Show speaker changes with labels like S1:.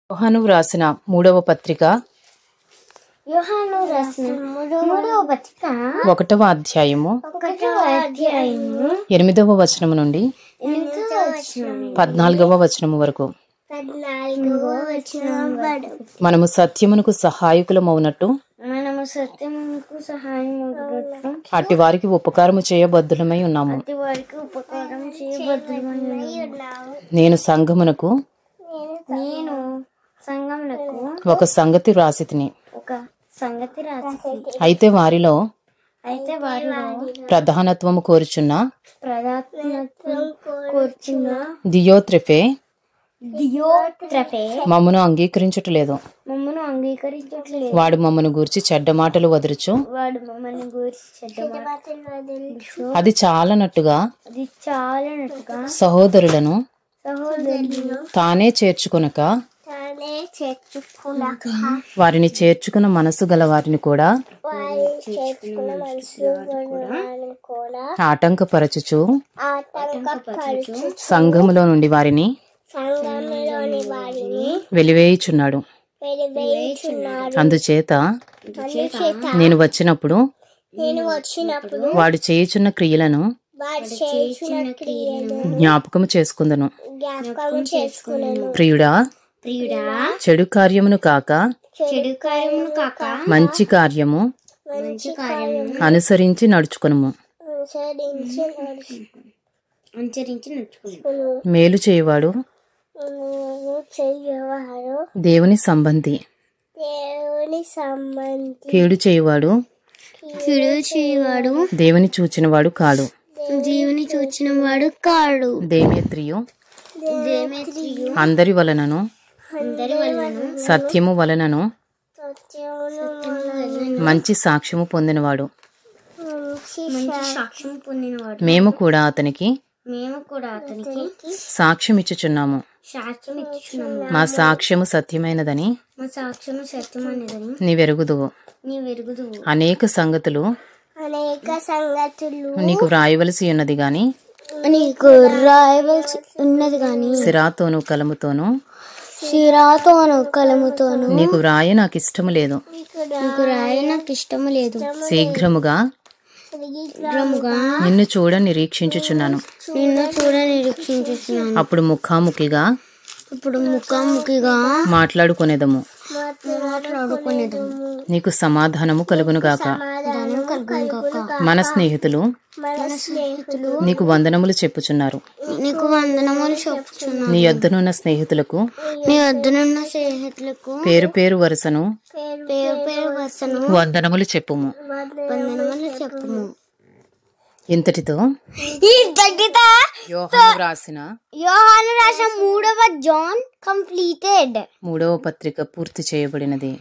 S1: యోహాను వ్రాసిన మూడవ పత్రిక 1వ అధ్యాయము 8వ వచనము నుండి 14వ వచనము వరకు. మనము సత్యమునకు సహాయకులమవునట్టు అట్టి వారికి ఉపకారము చేయబద్ధులమై ఉన్నాము. నేను సంఘమునకు ఒక సంగతి వ్రాసితిని. అయితే వారిలో ప్రధానత్వము కోరుచున్న దియోత్రెఫే మమ్మను అంగీకరించట్లేదు. వాడు మమ్మను గూర్చి చెడ్డ మాటలు వదరుచు అది చాలనట్టుగా సహోదరులను తానే చేర్చుకొనక వారిని చేర్చుకున్న మనసు గల వారిని కూడా ఆటంకపరచుచు సంఘములో నుండి వారిని వెలివేయుచున్నాడు. అందుచేత నేను వచ్చినప్పుడు వాడు చేయుచున్న క్రియలను జ్ఞాపకము చేసుకుందును. ప్రియుడా, చెడు కార్యమును కాక మంచి కార్యము అనుసరించి నడుచుకును. మేలు చేయువాడు దేవుని సంబంధి, కీడు చేయువాడు దేవుని చూచినవాడు కాడు. దేమేత్రియు అందరి వలనను సత్యము వలనను మంచి సాక్ష్యము పొందినవాడు. మేము కూడా అతనికి సాక్ష్యం ఇచ్చుచున్నాము. మా సాక్ష్యము సత్యమైనదని నీవెరుగుదువు. అనేక సంగతులు నీకు వ్రాయవలసి ఉన్నది గాని సిరాతోను కలముతోను నీకు వ్రాయ నాకు ఇష్టము లేదు. శీఘ్రముగా నిన్ను చూడ నిరీక్షించుచున్నాను. అప్పుడు ముఖాముఖిగా మాట్లాడుకొనేదము. నీకు సమాధానము కలుగునుగాక. మన స్నేహితులు నీకు వందనములు చెప్పుచున్నారు. నీ యొద్దనున్న స్నేహితులకు పేరు పేరు వరుసను వందనములు చెప్పుము. ఇంతటితో యోహాను రాసిన
S2: 3వ జాన్ కంప్లీటెడ్.
S1: 3వ పత్రిక పూర్తి చేయబడినది.